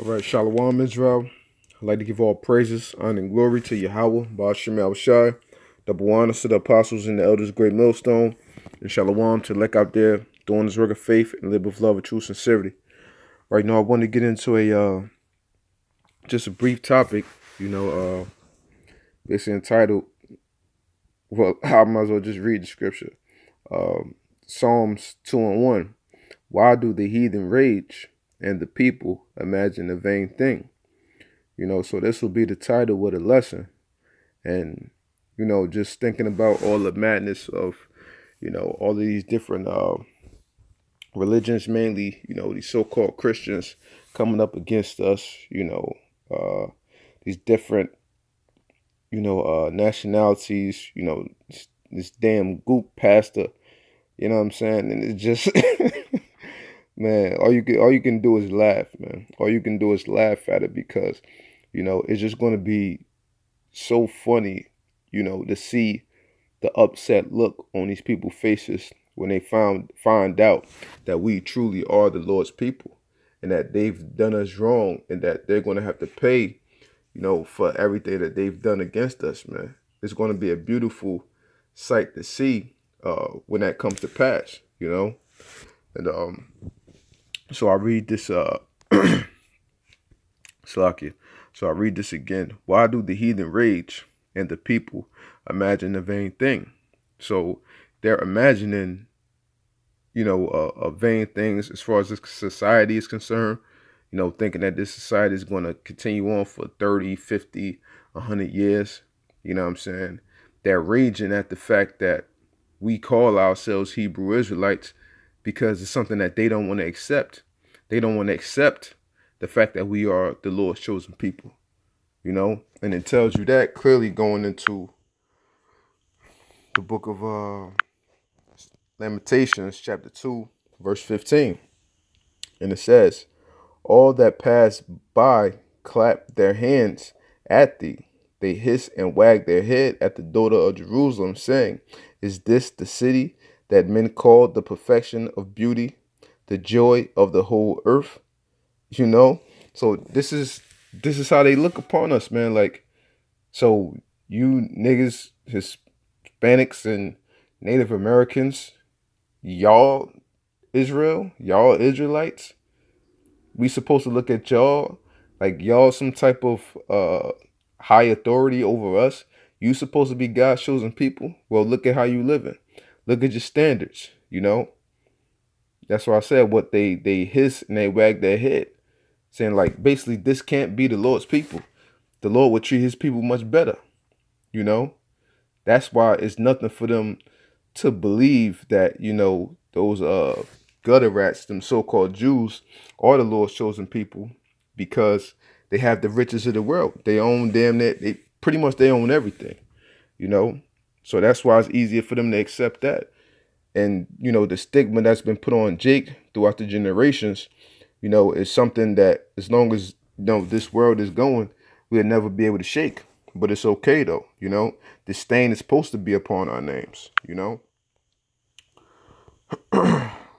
All right, Shalawam, Israel. I'd like to give all praises, honor, and glory to YAHAWAH, YAHAWASHI, double honor to the apostles and the elders, great millstone, and Shalawam to elect out there doing this work of faith and live with love and true sincerity. Right now, I want to get into just a brief topic, basically entitled, well, I might as well just read the scripture. Psalms 2:1. Why do the heathen rage and the people imagine a vain thing? So this will be the title of the lesson. And, just thinking about all the madness of, all of these different religions, mainly, these so-called Christians coming up against us, these different, nationalities, this damn goop pastor, you know what I'm saying? And it's just, man, all you can do is laugh, man. All you can do is laugh at it because, it's just going to be so funny, to see the upset look on these people's faces when they find out that we truly are the Lord's people and that they've done us wrong and that they're going to have to pay, for everything that they've done against us, man. It's going to be a beautiful sight to see when that comes to pass, And so I read this, Salakia. So I read this again. Why do the heathen rage and the people imagine a vain thing? So they're imagining, a vain things as far as this society is concerned, thinking that this society is going to continue on for 30, 50, 100 years. You know what I'm saying? They're raging at the fact that we call ourselves Hebrew Israelites because it's something that they don't want to accept. They don't want to accept the fact that we are the Lord's chosen people, and it tells you that clearly going into the book of Lamentations, chapter 2, verse 15. And it says, all that pass by clap their hands at thee. They hiss and wag their head at the daughter of Jerusalem, saying, is this the city that men called the perfection of beauty, the joy of the whole earth? So this is how they look upon us, man. Like, so you niggas, Hispanics and Native Americans, y'all Israel, y'all Israelites, we supposed to look at y'all like y'all some type of high authority over us. You supposed to be God's chosen people. Well, look at how you living. Look at your standards, That's why I said what they hiss and they wag their head, saying like basically this can't be the Lord's people. The Lord would treat his people much better, That's why it's nothing for them to believe that, those gutter rats, them so-called Jews, are the Lord's chosen people because they have the riches of the world. They own damn near, they pretty much they own everything, So that's why it's easier for them to accept that. And, the stigma that's been put on Jake throughout the generations, is something that as long as, this world is going, we'll never be able to shake. But it's okay, though, The stain is supposed to be upon our names,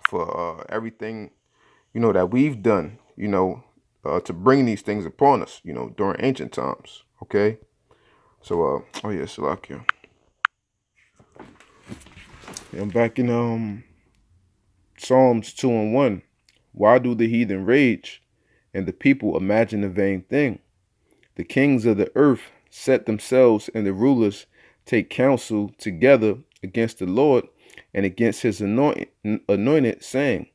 for everything, that we've done, to bring these things upon us, during ancient times, okay? So, oh yeah, Salakia. I'm back in Psalms 2:1. Why do the heathen rage and the people imagine a vain thing? The kings of the earth set themselves and the rulers take counsel together against the Lord and against his anointed, saying,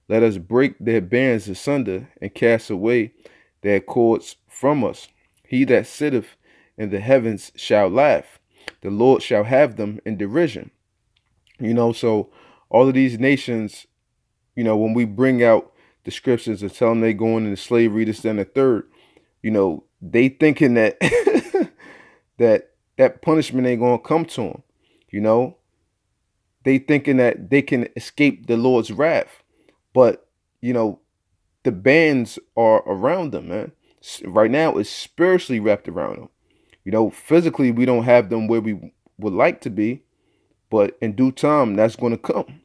let us break their bands asunder and cast away their cords from us. He that sitteth in the heavens shall laugh. The Lord shall have them in derision. So all of these nations, when we bring out the scriptures and tell them they going into slavery, this, and the third, they thinking that that punishment ain't going to come to them. They thinking that they can escape the Lord's wrath. But, the bands are around them, man. Right now, it's spiritually wrapped around them. Physically, we don't have them where we would like to be. But in due time, that's going to come.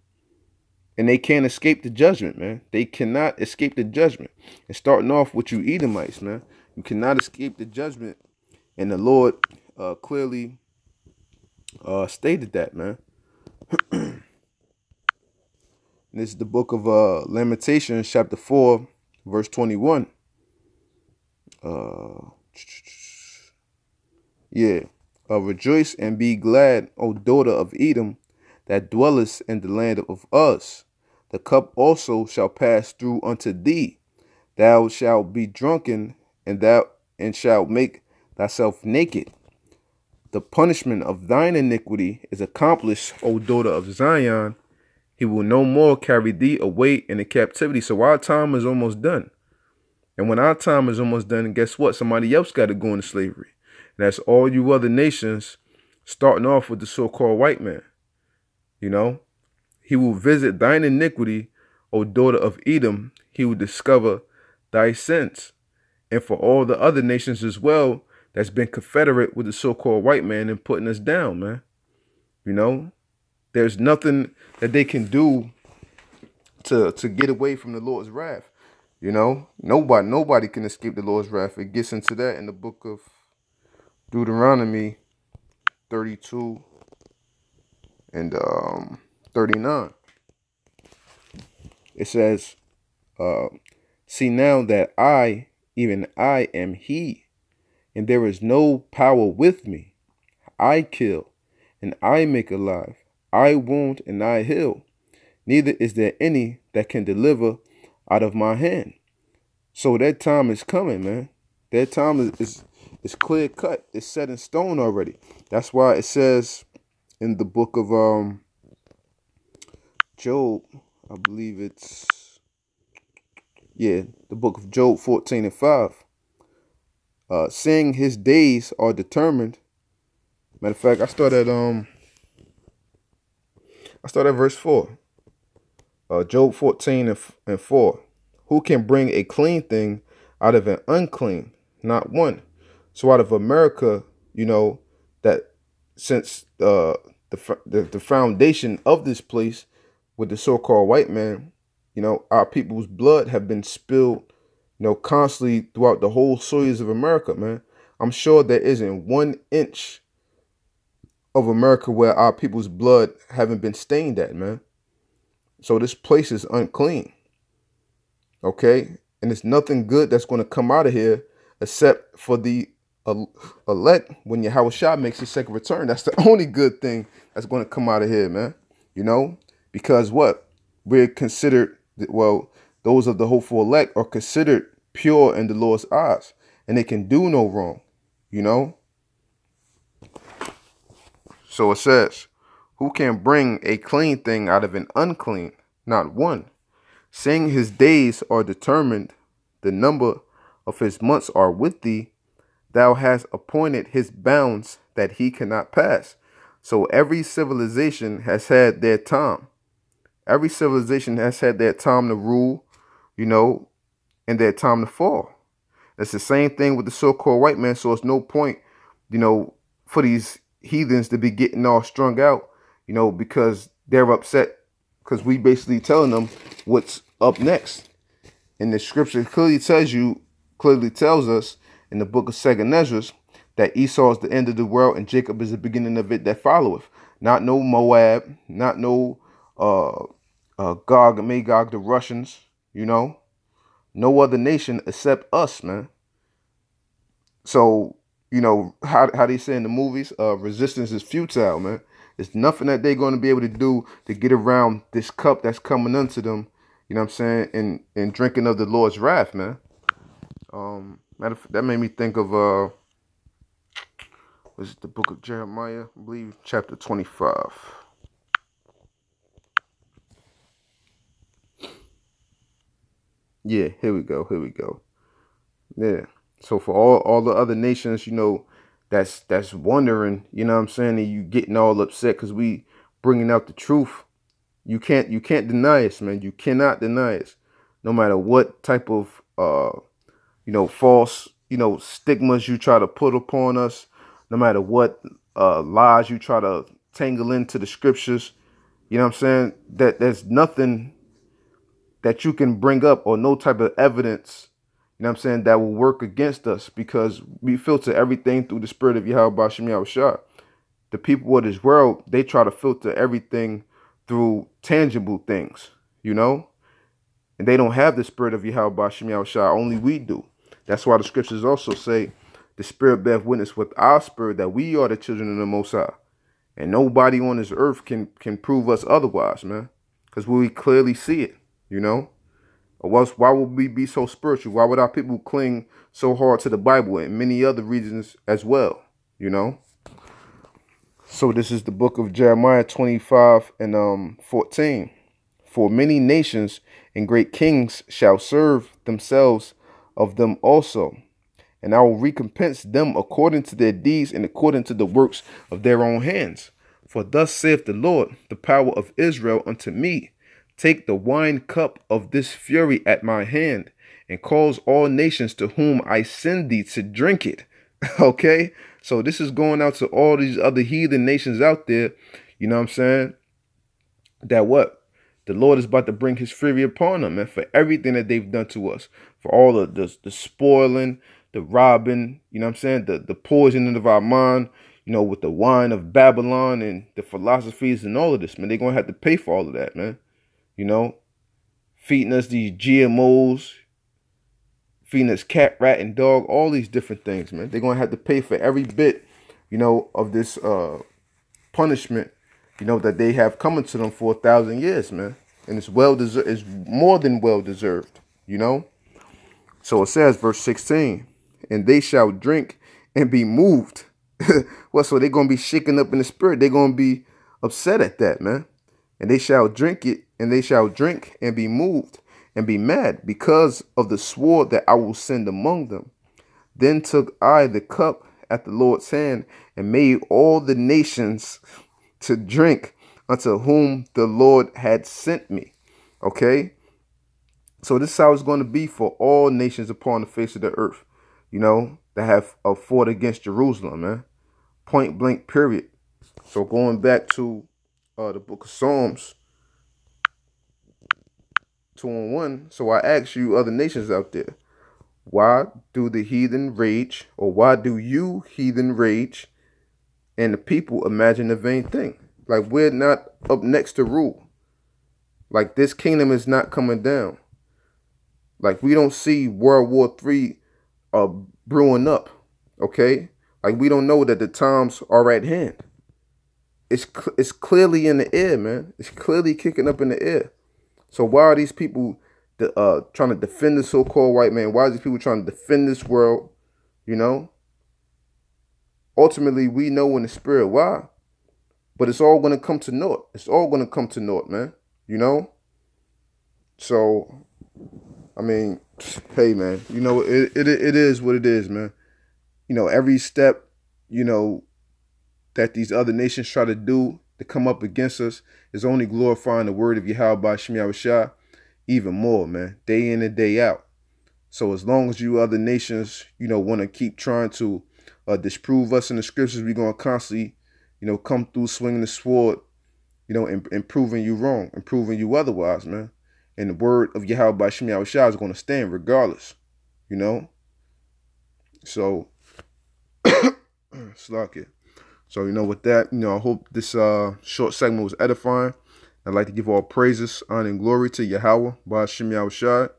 And they can't escape the judgment, man. They cannot escape the judgment. And starting off with you Edomites, man. You cannot escape the judgment. And the Lord clearly stated that, man. And this is the book of Lamentations, chapter 4, verse 21. Rejoice and be glad, O daughter of Edom, that dwellest in the land of Uz. The cup also shall pass through unto thee. Thou shalt be drunken, and shalt make thyself naked. The punishment of thine iniquity is accomplished, O daughter of Zion. He will no more carry thee away into captivity. So our time is almost done. And when our time is almost done, guess what? Somebody else got to go into slavery. And that's all you other nations, starting off with the so-called white man. You know, he will visit thine iniquity, O daughter of Edom. He will discover thy sins. And for all the other nations as well, that's been confederate with the so-called white man and putting us down, man. You know, there's nothing that they can do to get away from the Lord's wrath. You know, nobody can escape the Lord's wrath. It gets into that in the book of Deuteronomy 32 and 39. It says, see now that I, even I, am he, and there is no power with me. I kill, and I make alive. I wound, and I heal. Neither is there any that can deliver out of my hand. So that time is coming, man. That time is clear cut. It's set in stone already. That's why it says in the book of Job, I believe it's, the book of Job 14 and 5. Seeing his days are determined. Matter of fact, I start at verse 4. Job 14 and 4. Who can bring a clean thing out of an unclean? Not one. So out of America, you know, that since the foundation of this place with the so-called white man, you know, our people's blood have been spilled, you know, constantly throughout the whole soils of America, man. I'm sure there isn't 1 inch of America where our people's blood haven't been stained at, man. So this place is unclean. Okay? And there's nothing good that's going to come out of here except for the elect when YAHAWASHI makes his second return. That's the only good thing that's going to come out of here, man. You know? Because what? We're considered, well, those of the hopeful elect are considered pure in the Lord's eyes. And they can do no wrong. You know? So it says, who can bring a clean thing out of an unclean? Not one. Seeing his days are determined, the number of his months are with thee. Thou hast appointed his bounds that he cannot pass. So every civilization has had their time. Every civilization has had their time to rule, you know, and their time to fall. It's the same thing with the so-called white man. So it's no point, you know, for these heathens to be getting all strung out, you know, because they're upset because we basically telling them what's up next. And the scripture clearly tells us in the book of 2 Ezra that Esau is the end of the world and Jacob is the beginning of it that followeth. Not no Moab, not no Gog and Magog, the Russians, you know. No other nation except us, man. So, you know, how they say in the movies, resistance is futile, man. There's nothing that they're going to be able to do to get around this cup that's coming unto them, you know what I'm saying, and drinking of the Lord's wrath, man. That made me think of, was it the book of Jeremiah, I believe, chapter 25. Yeah, here we go. Yeah. So for all the other nations, you know, that's wondering, you know what I'm saying, and you getting all upset because we bringing out the truth. You can't deny us, man. You cannot deny us. No matter what type of you know, false, you know, stigmas you try to put upon us, no matter what lies you try to tangle into the scriptures, You know what I'm saying? That there's nothing that you can bring up or no type of evidence, you know what I'm saying, that will work against us, because we filter everything through the spirit of YAHAWASHI. The people of this world, they try to filter everything through tangible things, you know? And they don't have the spirit of YAHAWASHI, only we do. That's why the scriptures also say, the spirit beareth witness with our spirit that we are the children of the Most High. And nobody on this earth can prove us otherwise, man. Because we clearly see it, you know? Or else, why would we be so spiritual? Why would our people cling so hard to the Bible and many other reasons as well, you know? So this is the book of Jeremiah 25 and 14. For many nations and great kings shall serve themselves of them also, and I will recompense them according to their deeds and according to the works of their own hands. For thus saith the Lord, the power of Israel, unto me, take the wine cup of this fury at my hand, and cause all nations to whom I send thee to drink it. Okay? So this is going out to all these other heathen nations out there, you know what I'm saying? That what? The Lord is about to bring his fury upon them, and for everything that they've done to us, for all of the spoiling, the robbing, you know what I'm saying, the poisoning of our mind, you know, with the wine of Babylon and the philosophies and all of this, man. They're going to have to pay for all of that, man. You know, feeding us these GMOs, feeding us cat, rat, and dog, all these different things, man. They're going to have to pay for every bit, you know, of this punishment, you know, that they have coming to them for 1,000 years, man. And it's well-deserved. It's more than well-deserved, you know. So it says, verse 16, and they shall drink and be moved. Well, so they're going to be shaken up in the spirit. They're going to be upset at that, man. And they shall drink it, and they shall drink and be moved and be mad because of the sword that I will send among them. Then took I the cup at the Lord's hand and made all the nations to drink unto whom the Lord had sent me. Okay? So this is how it's going to be for all nations upon the face of the earth, you know, that have fought against Jerusalem, man. Point blank, period. So going back to the book of Psalms 2:1. So I ask you, other nations out there, why do the heathen rage, or why do you heathen rage, and the people imagine a vain thing? Like, we're not up next to rule. Like, this kingdom is not coming down. Like, we don't see World War III brewing up, okay? Like, we don't know that the times are at hand. It's clearly in the air, man. It's clearly kicking up in the air. So why are these people trying to defend the so-called white man? Why are these people trying to defend this world, you know? Ultimately, we know in the spirit why. But it's all going to come to naught. It's all going to come to naught, man. You know? So, I mean, hey, man. You know, it is what it is, man. You know, every step, you know, that these other nations try to do to come up against us is only glorifying the word of YAHAWASHI even more, man. Day in and day out. So as long as you other nations, you know, want to keep trying to disprove us in the scriptures, we're going to constantly, you know, come through swinging the sword, you know, and proving you wrong and proving you otherwise, man. And the word of YAHAWASHI is going to stand regardless, you know. So, slack it. So, you know, with that, you know, I hope this short segment was edifying. I'd like to give all praises, honor, and glory to Yahawah, YAHAWASHI.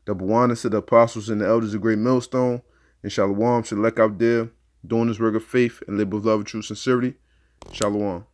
Double honor to the apostles and the elders of Great Millstone, and Shalawam to the elect out there, doing this work of faith and live with love and true sincerity. Shalawam.